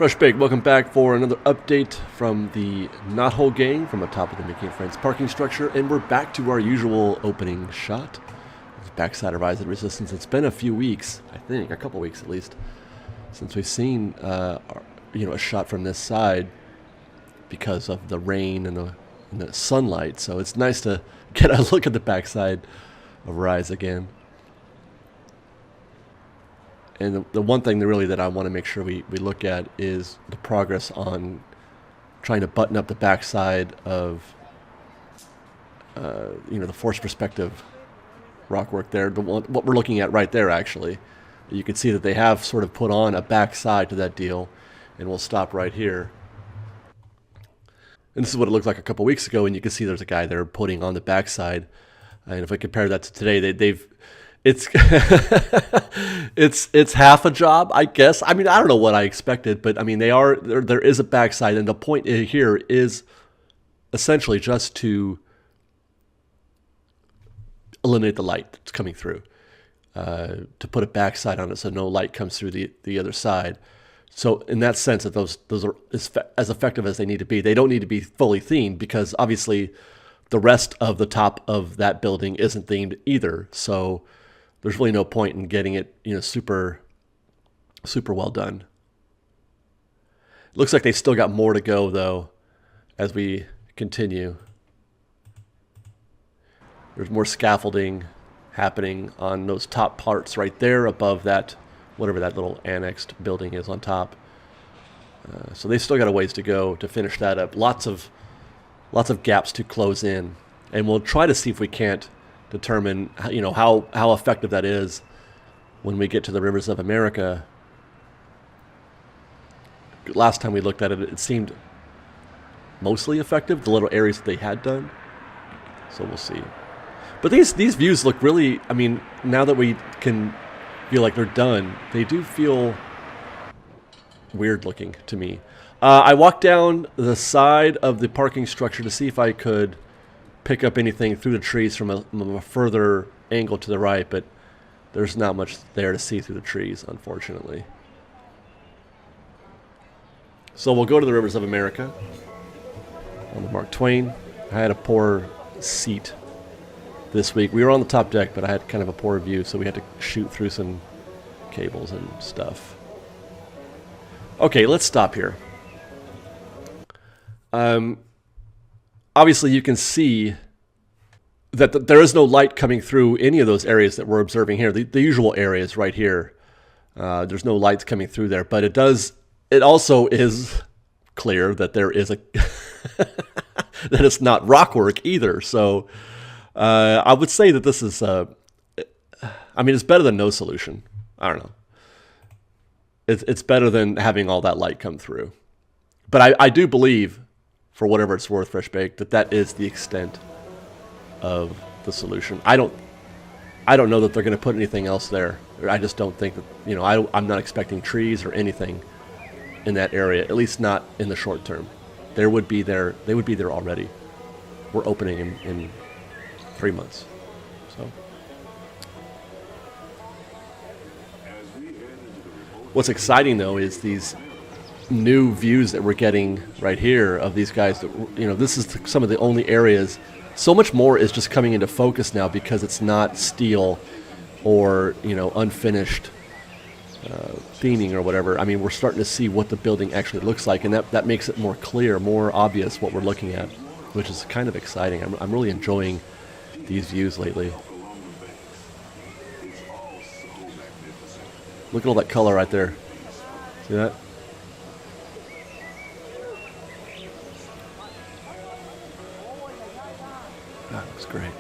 Fresh Baked, welcome back for another update from the Knothole gang from atop of the Mickey and Friends parking structure, and we're back to our usual opening shot. Backside of Rise of the Resistance. It's been a few weeks, I think, a couple weeks at least, since we've seen a shot from this side because of the rain and the sunlight. So it's nice to get a look at the backside of Rise again. And the one thing that I want to make sure we look at is the progress on trying to button up the backside of the forced perspective rock work there. What we're looking at right there, actually, you can see that they have sort of put on a backside to that deal, and we'll stop right here. And this is what it looked like a couple weeks ago, and you can see there's a guy there putting on the backside. And if I compare that to today, it's it's half a job, I guess. I mean, I don't know what I expected, but I mean, there is a backside, and the point here is essentially just to eliminate the light that's coming through, to put a backside on it so no light comes through the other side. So in that sense, that those are as effective as they need to be. They don't need to be fully themed because obviously the rest of the top of that building isn't themed either. So there's really no point in getting it, super well done. It looks like they still got more to go though as we continue. There's more scaffolding happening on those top parts right there above that, whatever that little annexed building is on top. So they still got a ways to go to finish that up. Lots of gaps to close in, and we'll try to see if we can't determine how effective that is when we get to the Rivers of America. Last time we looked at it, it seemed mostly effective, the little areas that they had done. So we'll see. But these views look really, I mean, now that we can feel like they're done, they do feel weird looking to me. I walked down the side of the parking structure to see if I could pick up anything through the trees from a further angle to the right, but there's not much there to see through the trees, unfortunately. So we'll go to the Rivers of America on the Mark Twain. I had a poor seat this week. We were on the top deck, but I had kind of a poor view, so we had to shoot through some cables and stuff. Okay, let's stop here. Obviously, you can see that there is no light coming through any of those areas that we're observing here. The usual areas right here. There's no lights coming through there, but it also is clear that there is that it's not rock work either. So I would say that this is, it's better than no solution. I don't know. It's better than having all that light come through. But I do believe, for whatever it's worth, Fresh Baked, that is the extent of the solution. I don't know that they're going to put anything else there. I just don't think that, I'm not expecting trees or anything in that area, at least not in the short term. They would be there already. We're opening in 3 months. So what's exciting though is these new views that we're getting right here of these guys that, this is some of the only areas. So much more is just coming into focus now because it's not steel or, unfinished theming or whatever. I mean, we're starting to see what the building actually looks like, and that makes it more clear, more obvious what we're looking at, which is kind of exciting. I'm really enjoying these views lately. Look at all that color right there. See that? That looks great.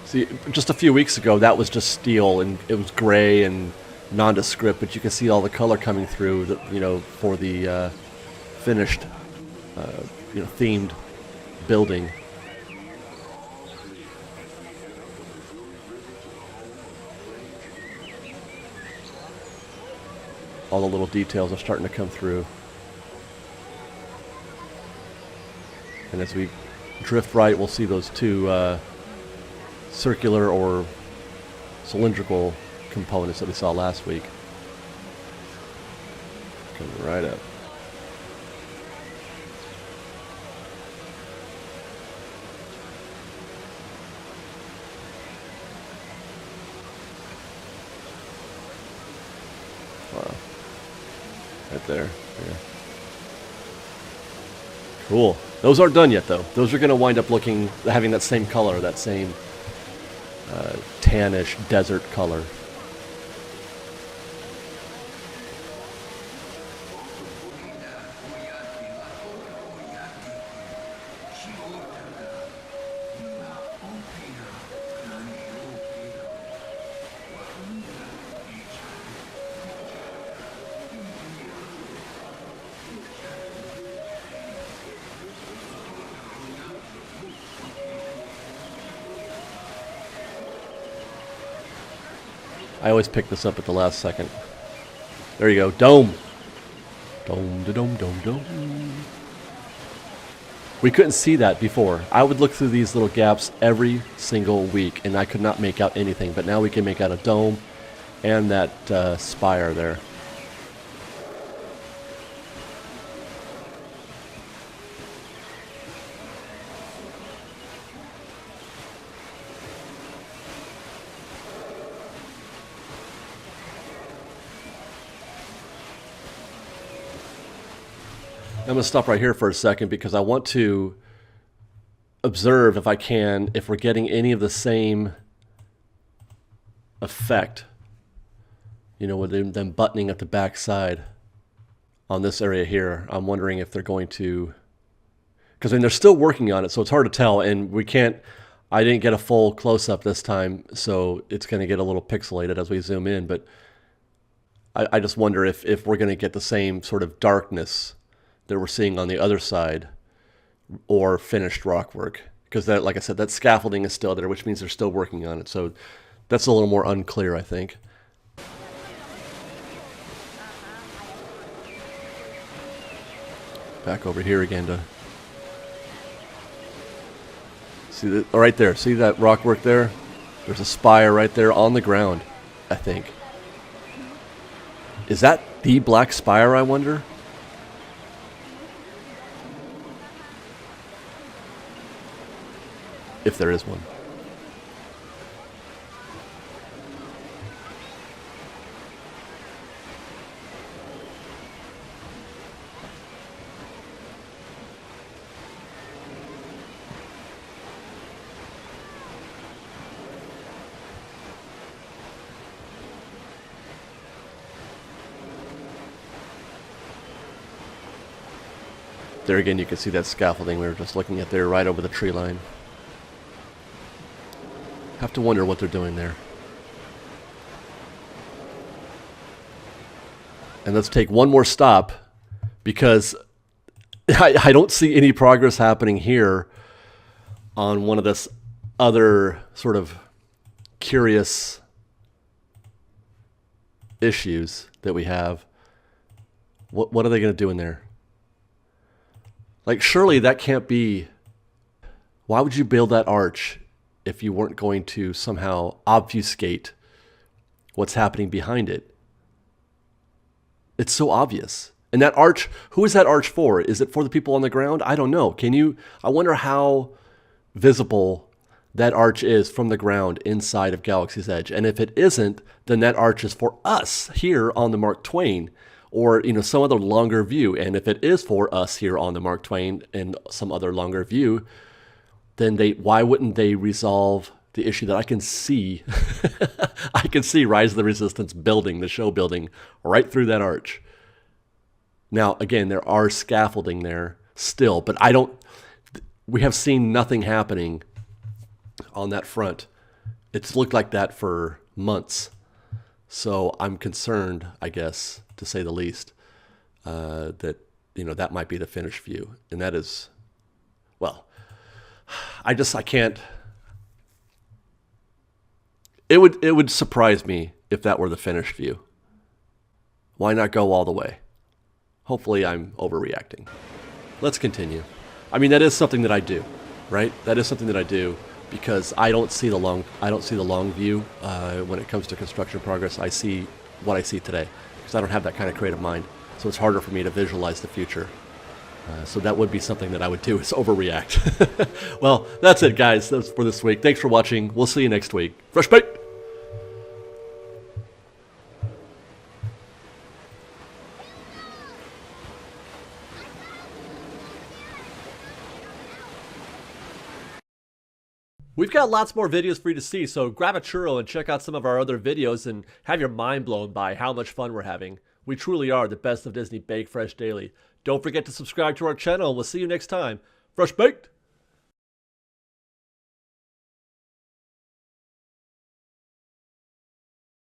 See, just a few weeks ago, that was just steel, and it was gray and nondescript, but you can see all the color coming through, for the finished, themed building. all the little details are starting to come through. And as we drift right, we'll see those two circular or cylindrical components that we saw last week. Coming right up. Wow. Right there. Yeah. Cool. Those aren't done yet, though. Those are going to wind up having that same color, that same tannish desert color. I always pick this up at the last second. There you go. Dome. Dome, dome, dome, dome. We couldn't see that before. I would look through these little gaps every single week, and I could not make out anything. But now we can make out a dome and that spire there. I'm going to stop right here for a second because I want to observe, if I can, if we're getting any of the same effect, you know, with them buttoning at the back side on this area here. I'm wondering if they're going to, because I mean, they're still working on it, so it's hard to tell, and I didn't get a full close-up this time, so it's going to get a little pixelated as we zoom in, but I just wonder if we're going to get the same sort of darkness that we're seeing on the other side, or finished rock work, because that, like I said, that scaffolding is still there, which means they're still working on it. So that's a little more unclear, I think. Back over here again to see that right there. See that rock work there? There's a spire right there on the ground, I think. Is that the black spire, I wonder? If there is one. There again, you can see that scaffolding we were just looking at there right over the tree line. Have to wonder what they're doing there. And let's take one more stop, because I don't see any progress happening here on one of this other sort of curious issues that we have. What are they going to do in there? Like, surely that can't be... Why would you build that arch if you weren't going to somehow obfuscate what's happening behind it? It's so obvious. And that arch, who is that arch for? Is it for the people on the ground? I don't know. I wonder how visible that arch is from the ground inside of Galaxy's Edge. And if it isn't, then that arch is for us here on the Mark Twain, or, you know, some other longer view. And if it is for us here on the Mark Twain and some other longer view, then why wouldn't they resolve the issue that I can see? I can see Rise of the Resistance building, the show building, right through that arch. Now, again, there are scaffolding there still, but we have seen nothing happening on that front. It's looked like that for months. So I'm concerned, I guess, to say the least, that, you know, that might be the finished view. And that is, well... I can't. It would surprise me if that were the finished view. Why not go all the way? Hopefully I'm overreacting. Let's continue. I mean, that is something that I do, right? That is something that I do because I don't see the long view when it comes to construction progress. I see what I see today because I don't have that kind of creative mind. So it's harder for me to visualize the future. So that would be something that I would do, is overreact. Well, that's it, guys. That's for this week. Thanks for watching. We'll see you next week. Fresh bait! We've got lots more videos for you to see, so grab a churro and check out some of our other videos and have your mind blown by how much fun we're having. We truly are the best of Disney Bake Fresh Daily. Don't forget to subscribe to our channel, and we'll see you next time. Fresh Baked!